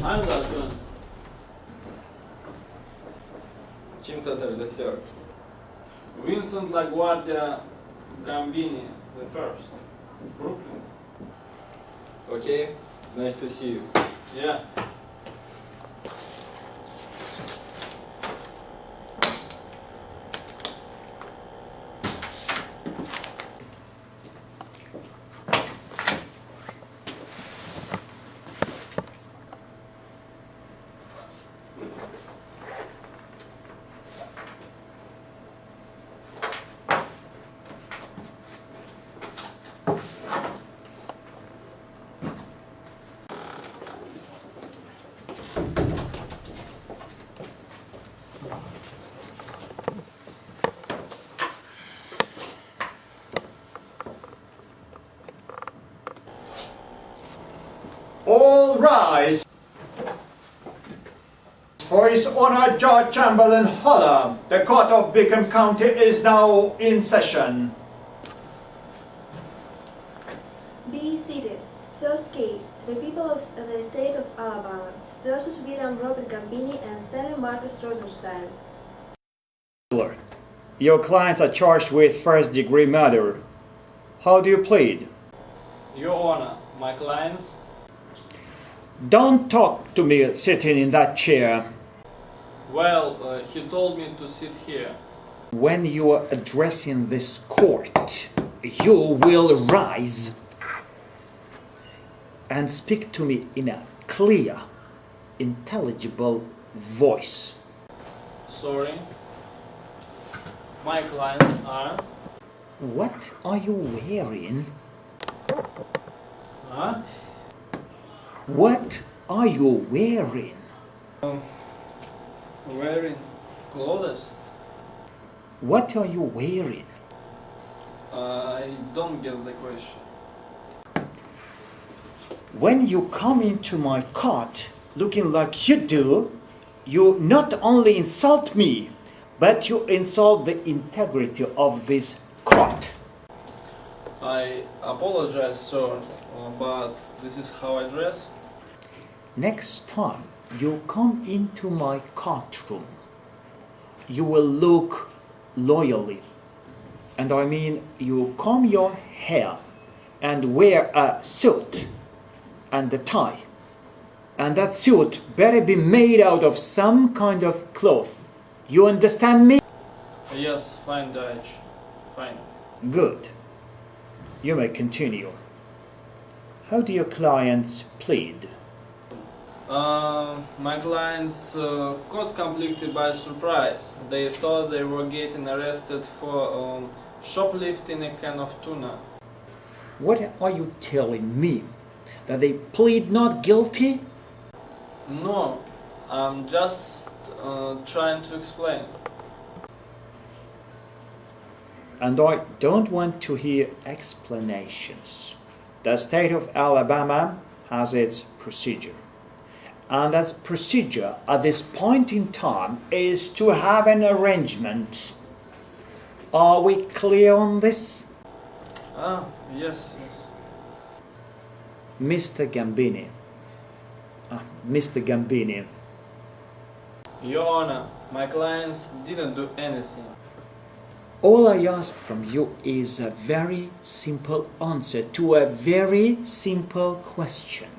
Hangi aksiyon? Чим-то это режиссер. Vincent LaGuardia Gambini, the first. Brooklyn. Окей? Nice to see you. Yeah. All rise. For His Honor Judge Chamberlain Holler, the Court of Beacon County is now in session. Be seated. First case, the people of the state of Alabama versus William Robert Gambini and Stanley Marcus Rosenstein. Counsellor, your clients are charged with first-degree murder. How do you plead? Your Honor, my clients. Don't talk to me sitting in that chair. Well, he told me to sit here. When you are addressing this court, you will rise and speak to me in a clear, intelligible voice. Sorry. My clients are... What are you wearing? Huh? What are you wearing? Wearing clothes? What are you wearing? I don't get the question. When you come into my court looking like you do, you not only insult me, but you insult the integrity of this court. I apologize, sir, but this is how I dress. Next time you come into my courtroom, you will look loyally. And I mean, you comb your hair and wear a suit and a tie. And that suit better be made out of some kind of cloth. You understand me? Yes, fine, Judge. Fine. Good. You may continue. How do your clients plead? My clients caught completely by surprise. They thought they were getting arrested for shoplifting a can of tuna. What are you telling me? That they plead not guilty? No, I'm just trying to explain. And I don't want to hear explanations. The state of Alabama has its procedure. And that procedure at this point in time is to have an arrangement. Are we clear on this? Ah, yes, yes. Mr. Gambini. Mr. Gambini. Your Honor, my clients didn't do anything. All I ask from you is a very simple answer to a very simple question.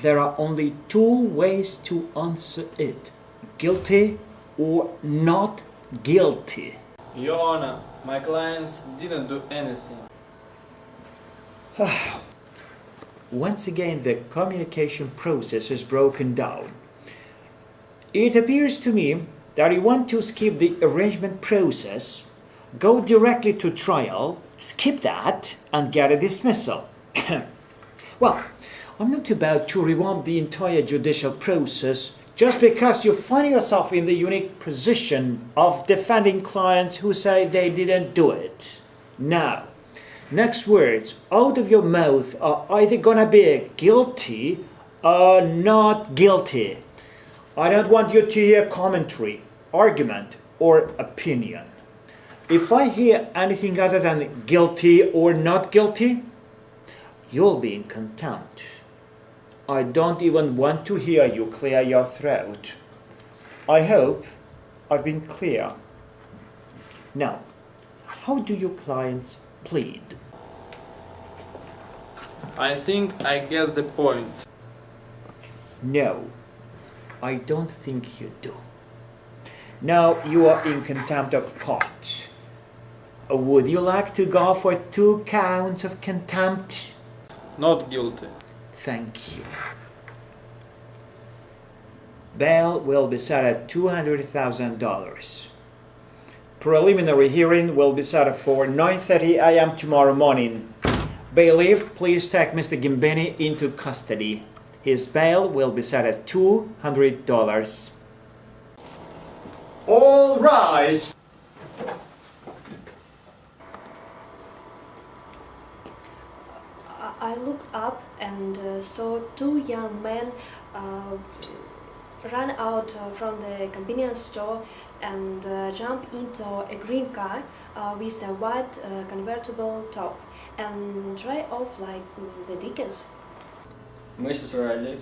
There are only two ways to answer it: guilty or not guilty. Your Honor, my clients didn't do anything. Once again, the communication process is broken down. It appears to me that you want to skip the arrangement process, go directly to trial, skip that, and get a dismissal. Well, I'm not about to revamp the entire judicial process just because you find yourself in the unique position of defending clients who say they didn't do it. Now, next words out of your mouth are either gonna be guilty or not guilty. I don't want you to hear commentary, argument, or opinion. If I hear anything other than guilty or not guilty, you'll be in contempt. I don't even want to hear you clear your throat. I hope I've been clear. Now, how do your clients plead? I think I get the point. No, I don't think you do. Now you are in contempt of court. Would you like to go for 2 counts of contempt? Not guilty. Thank you. Bail will be set at $200,000. Preliminary hearing will be set for 9:30 a.m. tomorrow morning. Bailiff, please take Mr. Gambini into custody. His bail will be set at $200. All rise! I looked up and saw 2 young men run out from the convenience store and jump into a green car with a white convertible top and drive off like the Dickens. Mrs. Riley,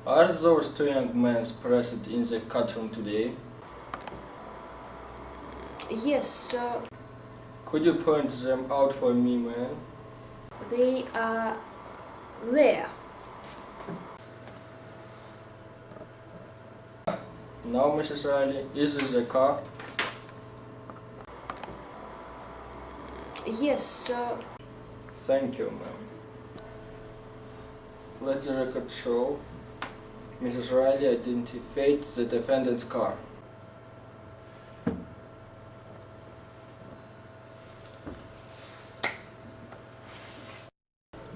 are those 2 young men present in the courtroom today? Yes, sir. Could you point them out for me, ma'am? They are there. Now, Mrs. Riley, is this the car? Yes, sir. Thank you, ma'am. Let the record show Mrs. Riley identified the defendant's car.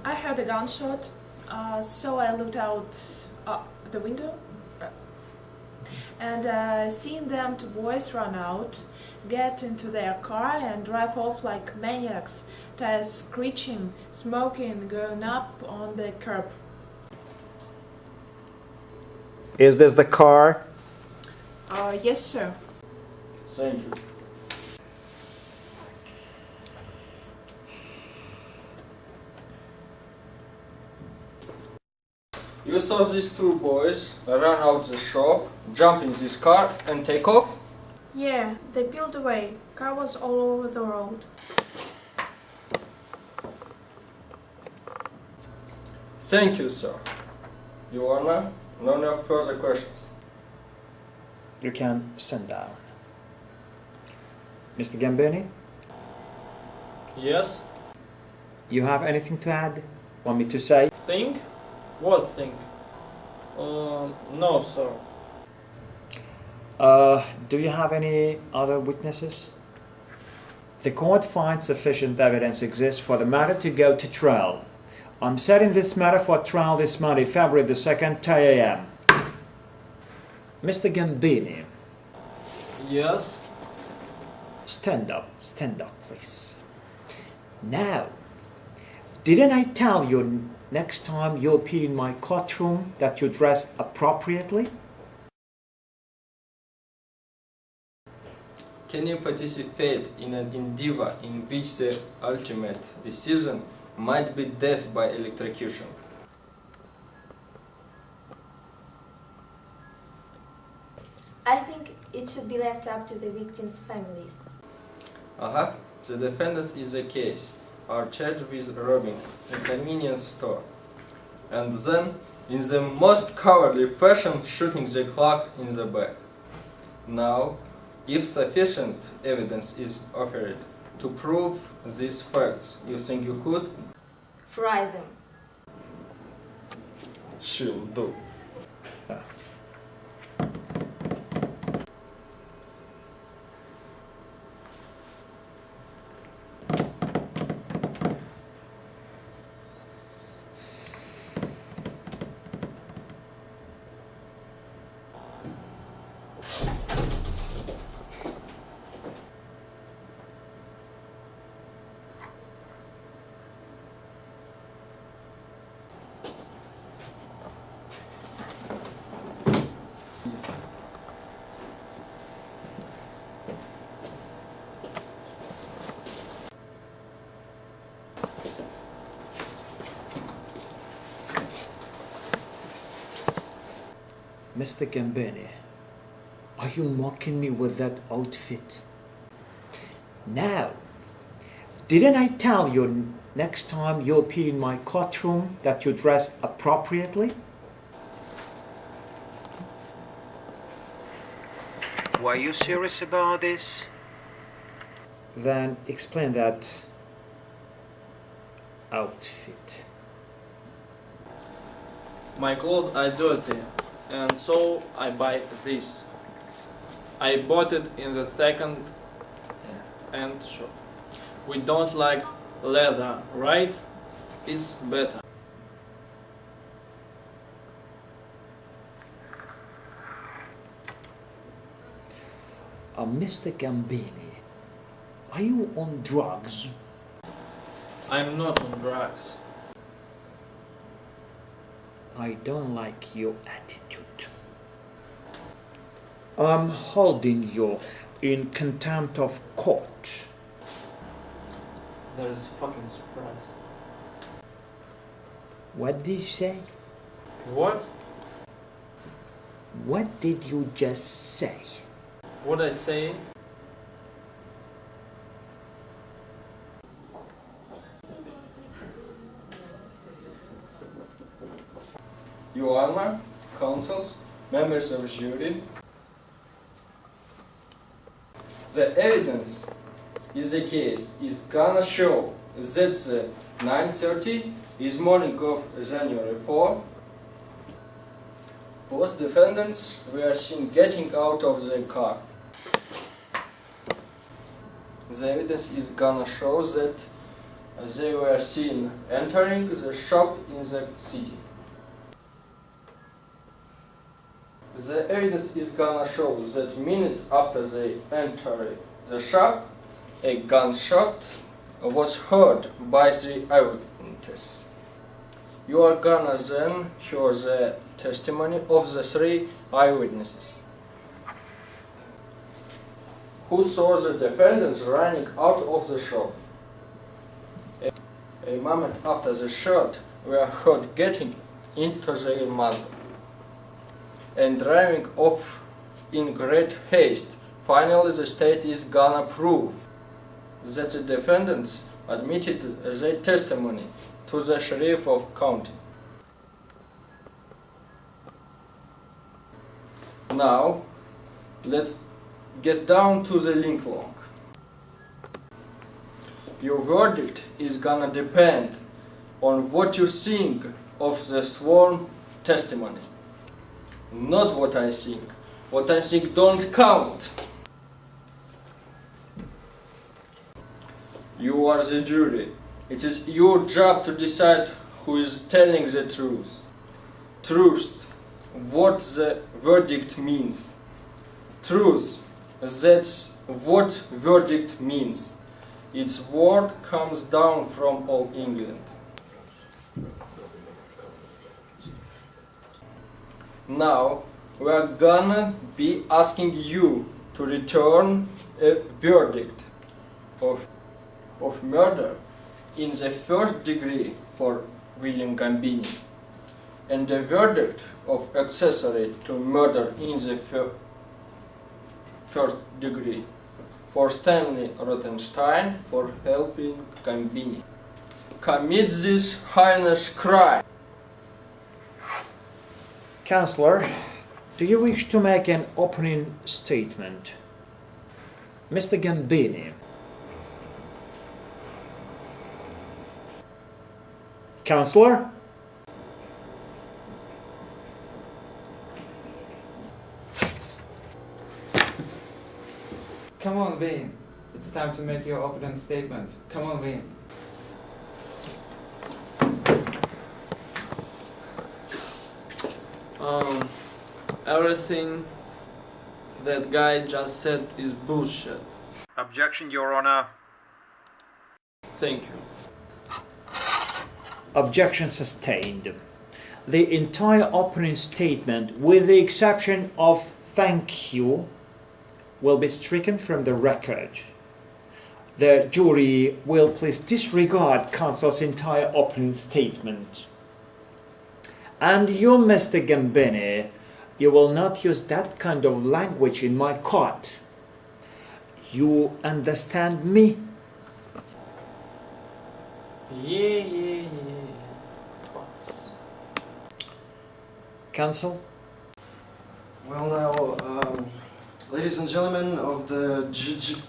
I heard a gunshot, so I looked out the window and seeing them 2 boys run out, get into their car and drive off like maniacs, tires screeching, smoking, going up on the curb. Is this the car? Yes, sir. Thank you. You saw these 2 boys run out the shop, jump in this car and take off? Yeah, they peeled away. Car was all over the road. Thank you, sir. Your Honor, no further questions. You can sit down. Mr. Gambini, Yes? you have anything to add? Want me to say? Think? What thing? No, sir. Do you have any other witnesses? The court finds sufficient evidence exists for the matter to go to trial. I'm setting this matter for trial this Monday, February the 2nd, 10 a.m. Mr. Gambini, Yes? stand up, please. Now, didn't I tell you next time you appear in my courtroom that you dress appropriately? Can you participate in an endeavor in which the ultimate decision might be death by electrocution? I think it should be left up to the victims' families. The defendants in the case are charged with robbing a convenience store and then, in the most cowardly fashion, shooting the clerk in the back. Now, if sufficient evidence is offered to prove these facts, you think you could? Fry them. She'll do. Mr. Gambini, are you mocking me with that outfit? Now, didn't I tell you next time you appear in my courtroom that you dress appropriately? Were you serious about this? Then explain that outfit. My clothes are dirty, and so I buy this. I bought it in the second-hand shop. We don't like leather, right? It's better. Mr. Gambini, are you on drugs? I'm not on drugs. I don't like your attitude. I'm holding you in contempt of court. There is fucking surprise. What did you say? What? What did you just say? What I say? Your Honor, counsels, members of jury, the evidence in the case is gonna show that the 9:30 is morning of January 4. Both defendants were seen getting out of the car. The evidence is gonna show that they were seen entering the shop in the city. The evidence is gonna show that minutes after they entered the shop, a gunshot was heard by the eyewitness. You are gonna then hear the testimony of the three eyewitnesses who saw the defendants running out of the shop. A moment after the shot were heard getting into the Mazda and driving off in great haste. Finally, the state is gonna prove that the defendants admitted their testimony to the sheriff of county. Now, let's get down to the link long. Your verdict is gonna depend on what you think of the sworn testimony. Not what I think. What I think don't count. You are the jury. It is your job to decide who is telling the truth. Truth, what the verdict means. Truth, that's what verdict means. Its word comes down from all England. Now, we are gonna be asking you to return a verdict of murder in the first degree for William Gambini and a verdict of accessory to murder in the first degree for Stanley Rothenstein for helping Gambini commit this heinous crime. Counsellor, do you wish to make an opening statement? Mr. Gambini. Counsellor? Come on, Vane. It's time to make your opening statement. Come on, Vane. Everything that guy just said is bullshit. Objection, Your Honor. Thank you. Objection sustained. The entire opening statement, with the exception of thank you, will be stricken from the record. The jury will please disregard counsel's entire opening statement. And you, Mr. Gambini, You will not use that kind of language in my court. You understand me? Yeah. Boss. Counsel? Well now, ladies and gentlemen of the jury,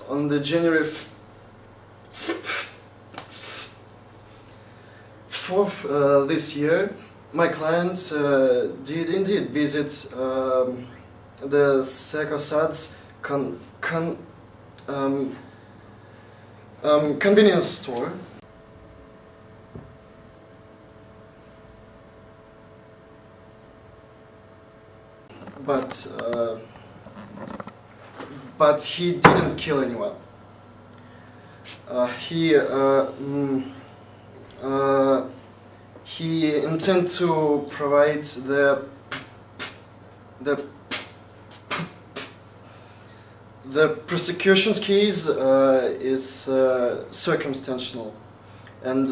on the January 4th this year, my client did indeed visit the Sekosad's convenience store. But he didn't kill anyone. He intended to provide the prosecution's case is circumstantial and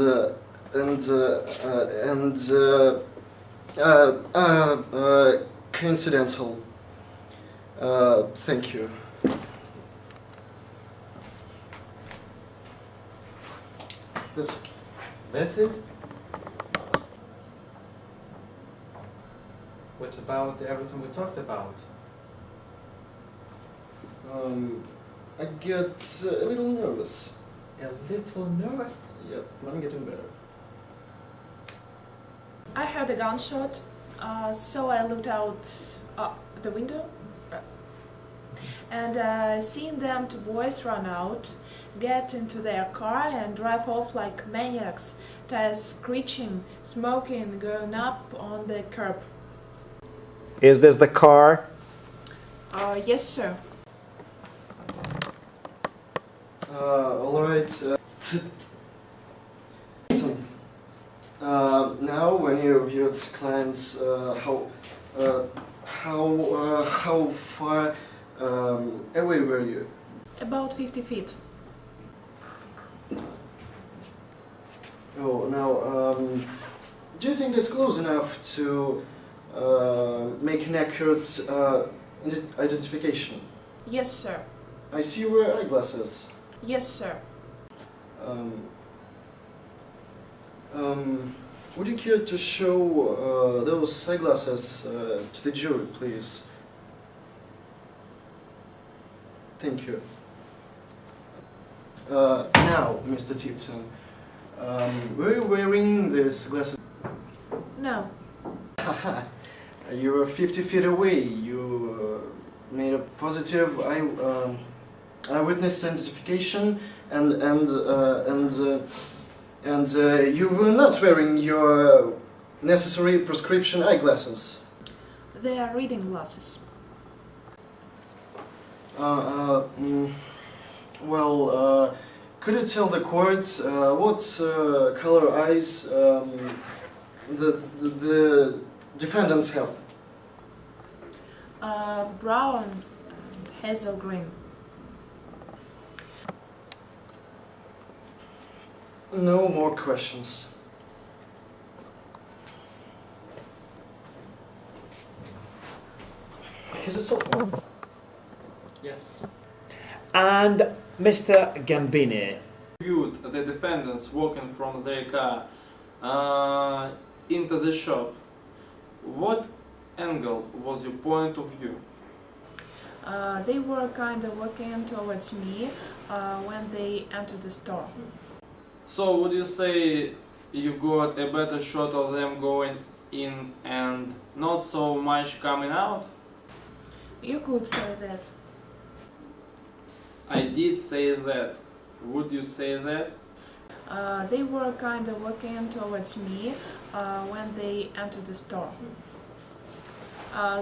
coincidental. Thank you. That's okay. That's it? What about everything we talked about? I get a little nervous. A little nervous? Yep, I'm getting better. I heard a gunshot, so I looked out the window and seeing them two boys run out, get into their car and drive off like maniacs, tires screeching, smoking going up on the curb. Is this the car? Yes, sir. All right. Now, when you viewed clients, how far away were you? About 50 feet. Oh, now, do you think that's close enough to make an accurate identification? Yes, sir. I see you wear eyeglasses. Yes, sir. Would you care to show those eyeglasses to the jury, please? Thank you. Now, Mr. Tipton, were you wearing these glasses? No. Haha, you were 50 feet away. You made a positive eyewitness identification, and you were not wearing your necessary prescription eyeglasses. They are reading glasses. Well, could you tell the court what color eyes the defendants have? Brown and hazel green. No more questions. Is it so far? Yes. And Mr. Gambini. Viewed the defendants walking from their car into the shop. What angle was your point of view? They were kind of walking towards me when they entered the store. So would you say you got a better shot of them going in and not so much coming out? You could say that. I did say that. Would you say that? They were kind of walking towards me when they entered the store.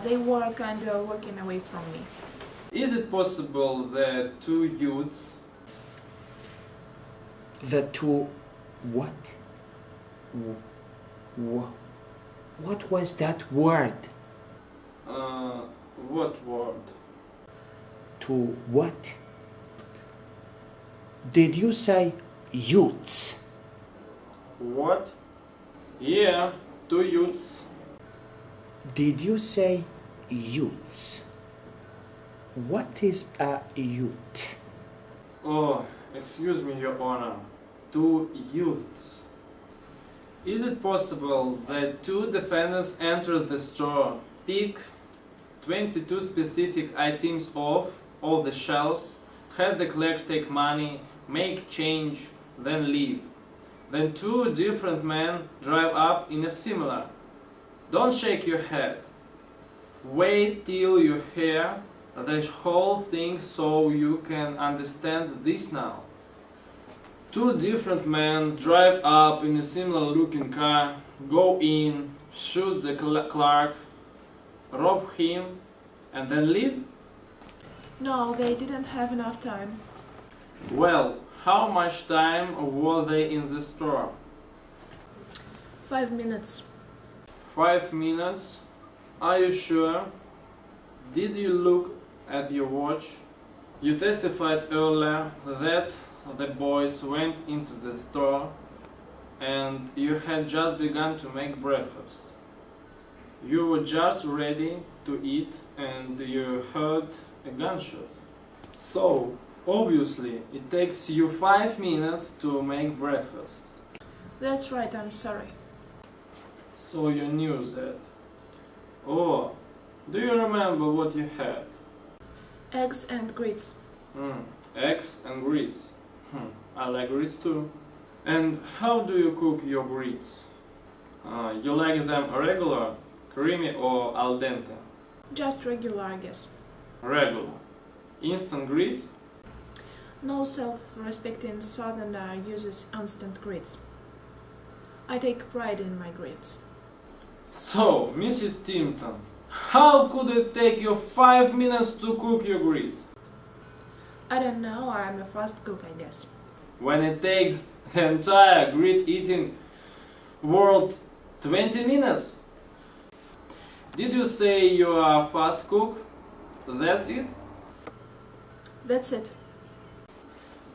They were kind of walking away from me. Is it possible that two youths, The two what? What was that word? what word? to what? Did you say youths? What? Yeah, 2 youths. Did you say youths? What is a youth? Oh, excuse me, Your Honor. 2 youths. Is it possible that 2 defendants entered the store, pick 22 specific items off all the shelves, had the clerk take money, make change, then leave? Then 2 different men drive up in a similar. Don't shake your head. Wait till you hear the whole thing so you can understand this now. 2 different men drive up in a similar looking car, go in, shoot the clerk, rob him, and then leave? No, they didn't have enough time. Well, how much time were they in the store? 5 minutes. 5 minutes? Are you sure? Did you look at your watch? You testified earlier that the boys went into the store and you had just begun to make breakfast. You were just ready to eat and you heard a gunshot. So, obviously, it takes you 5 minutes to make breakfast. That's right, I'm sorry. So you knew that. Oh, do you remember what you had? Eggs and grits. Eggs and grits. I like grits too. And how do you cook your grits? You like them regular, creamy or al dente? Just regular, I guess. Regular. Instant grits? No self-respecting southerner uses instant grits. I take pride in my grits. So, Mrs. Timpton, how could it take you 5 minutes to cook your grits? I don't know, I'm a fast cook, I guess. When it takes the entire grit eating world 20 minutes? Did you say you are a fast cook? That's it? That's it.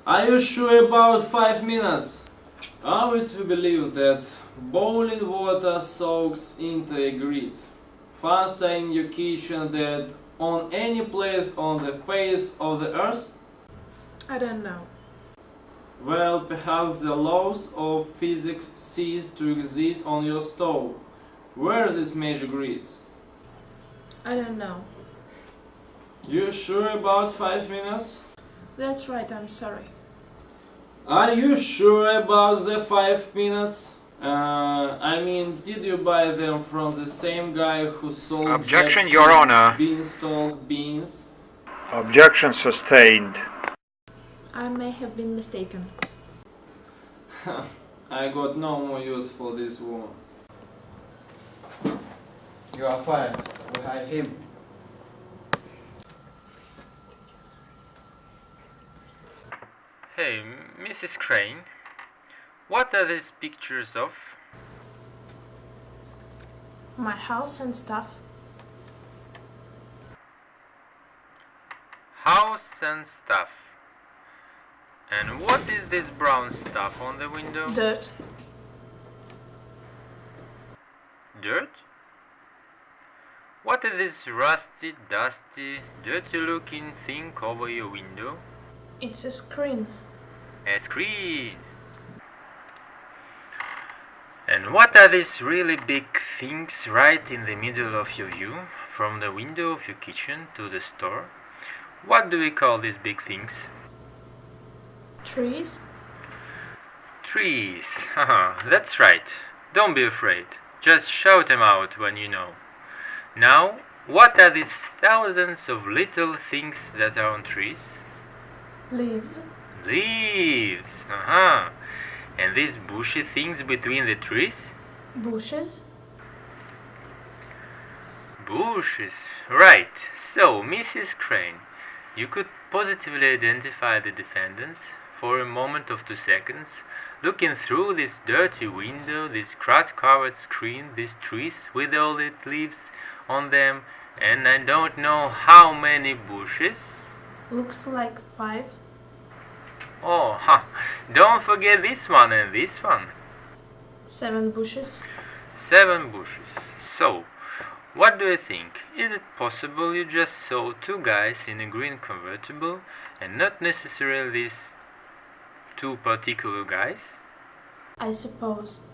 Are you sure about 5 minutes? Are we to believe that boiling water soaks into a grit faster in your kitchen than on any place on the face of the earth? I don't know. Well, perhaps the laws of physics cease to exist on your stove. Where is this major grease? I don't know. You sure about 5 minutes? That's right, I'm sorry. Are you sure about the 5 minutes? I mean, did you buy them from the same guy who sold Objection, Jack Your Honor. beanstalk beans? Objection sustained. I may have been mistaken. I got no more use for this woman. You are fired. We hire him. Hey, Mrs. Crane, what are these pictures of? My house and stuff. House and stuff. And what is this brown stuff on the window? Dirt. Dirt? What is this rusty, dusty, dirty-looking thing over your window? It's a screen. A screen. And what are these really big things right in the middle of your view, from the window of your kitchen to the store? What do we call these big things? Trees. Trees. Haha, that's right. Don't be afraid. Just shout them out when you know. Now, what are these thousands of little things that are on trees? Leaves. Leaves. Aha. And these bushy things between the trees? Bushes. Bushes. Right. So, Mrs. Crane, you could positively identify the defendants for a moment of 2 seconds, looking through this dirty window, this crud-covered screen, these trees with all the leaves on them, and I don't know how many bushes. Looks like 5. Oh, ha. Don't forget this one and this one. 7 bushes. 7 bushes. So, what do you think? Is it possible you just saw 2 guys in a green convertible and not necessarily these 2 particular guys? I suppose.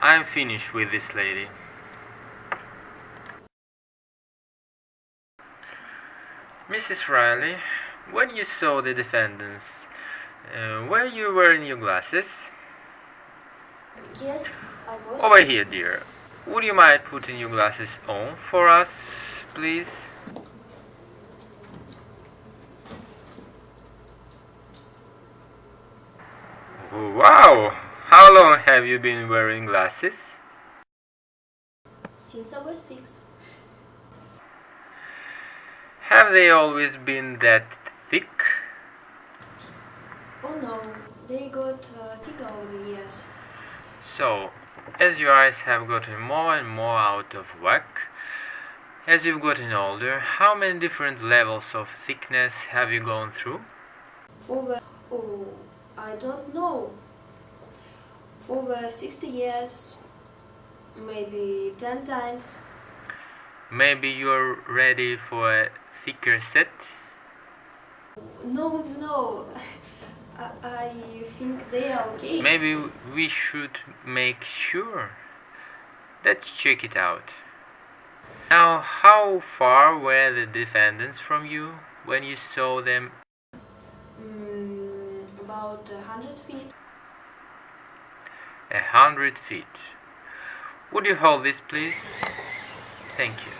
I'm finished with this lady. Mrs. Riley, when you saw the defendants, were you wearing your glasses? Yes, I was. Over here, dear. Would you mind putting your glasses on for us, please? Wow! How long have you been wearing glasses? Since I was 6. Have they always been that thick? Oh no, they got thicker over the years. So, as your eyes have gotten more and more out of whack, as you've gotten older, how many different levels of thickness have you gone through? I don't know. Over 60 years, maybe 10 times. Maybe you're ready for a thicker set? No, I think they are okay. Maybe we should make sure. Let's check it out. Now, how far were the defendants from you when you saw them? About 100 feet. 100 feet. Would you hold this, please? Thank you.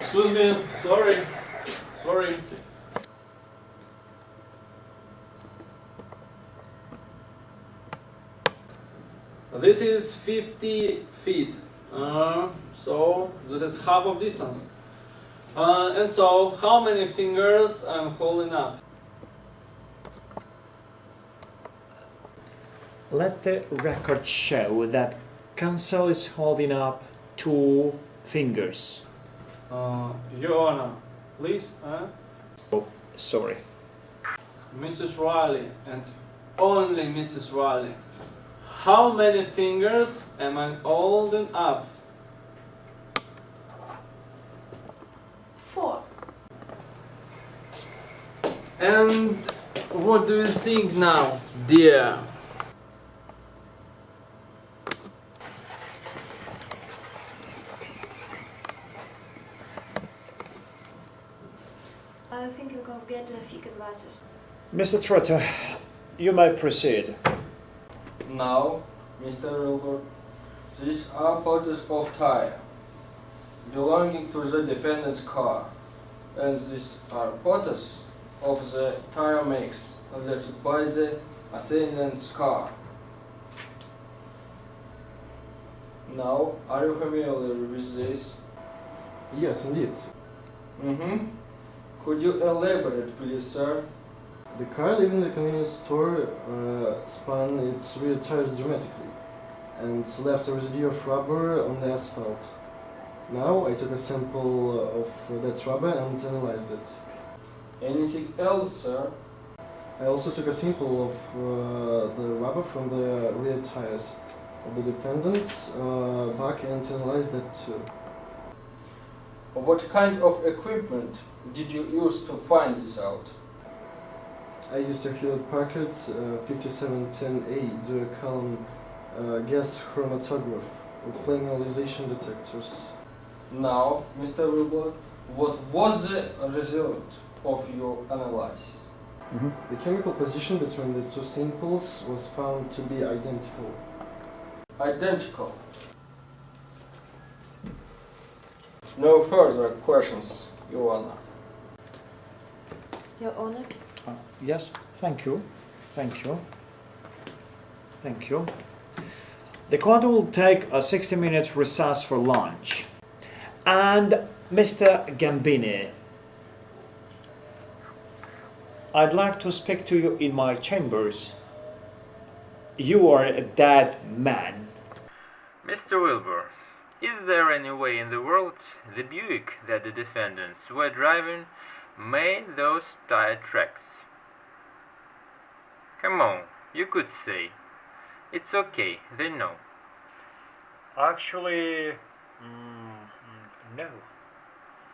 Excuse me, sorry. This is 50 feet, so that is half of distance. And so, how many fingers I'm holding up? Let the record show that Counsel is holding up 2 fingers. Your Honor, please, Oh, sorry. Mrs. Riley, and only Mrs. Riley. How many fingers am I holding up? 4. And what do you think now, dear? I think I'll go get thicker glasses. Mr. Trotter, you may proceed. Now, Mr. Wilbur, these are parts of tire belonging to the defendant's car, and these are parts of the tire makes left by the assailant's car. Now, are you familiar with this? Yes, indeed. Could you elaborate, please, sir? The car leaving the convenience store spun its rear tires dramatically and left a residue of rubber on the asphalt. Now I took a sample of that rubber and analyzed it. Anything else, sir? I also took a sample of the rubber from the rear tires of the defendant's back and analyzed that too. What kind of equipment did you use to find this out? I used a Hewlett Packard 5710A dual column gas chromatograph with flame ionization detectors. Now, Mr. Wilbur, what was the result of your analysis? The chemical position between the 2 samples was found to be identical. Identical. No further questions, Your Honor. Your Honor? Yes, thank you. The court will take a 60-minute recess for lunch. And Mr. Gambini, I'd like to speak to you in my chambers. You are a dead man. Mr. Wilbur, is there any way in the world the Buick that the defendants were driving made those tire tracks? Come on, you could say. It's okay, they know. Actually, no.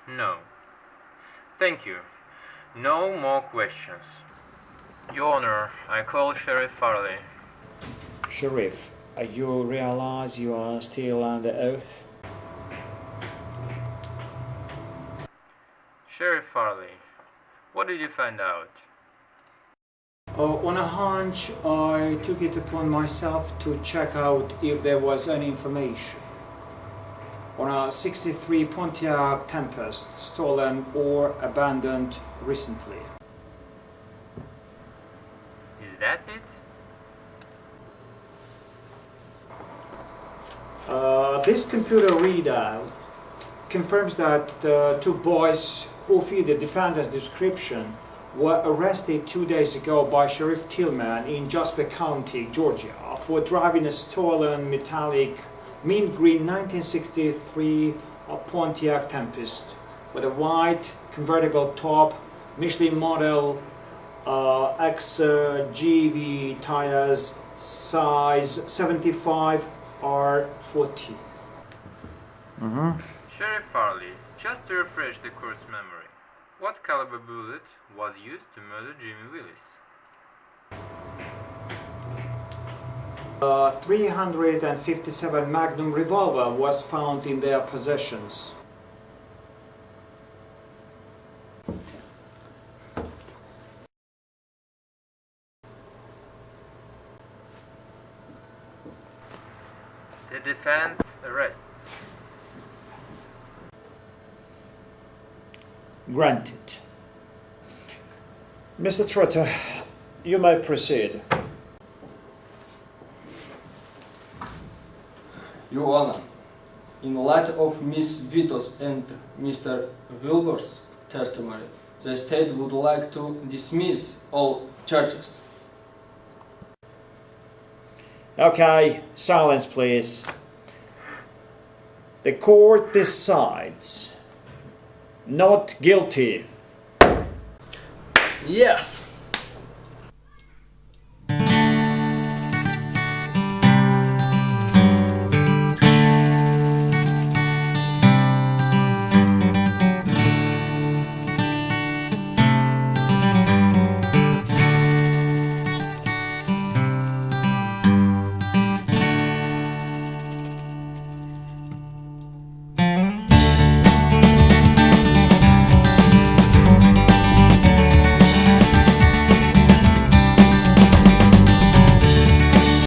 No. Thank you. No more questions. Your Honor, I call Sheriff Farley. Sheriff, you realize you are still under oath? Sheriff Farley, what did you find out? On a hunch, I took it upon myself to check out if there was any information on a 63 Pontiac Tempest stolen or abandoned recently. Is that it? This computer readout confirms that the two boys who fit the defendant's description were arrested 2 days ago by Sheriff Tillman in Jasper County, Georgia, for driving a stolen metallic mint green 1963 Pontiac Tempest with a white convertible top, Michelin model XGV tires, size 75 R40. Sheriff Farley, just to refresh the court's memory, what caliber bullet was used to murder Jimmy Willis? 357 Magnum revolver was found in their possessions. The defense arrests. Granted. Mr. Trotter, you may proceed. Your Honor, in light of Miss Vito's and Mr. Wilbur's testimony, the state would like to dismiss all charges. Okay, silence please. The court decides not guilty. Yes!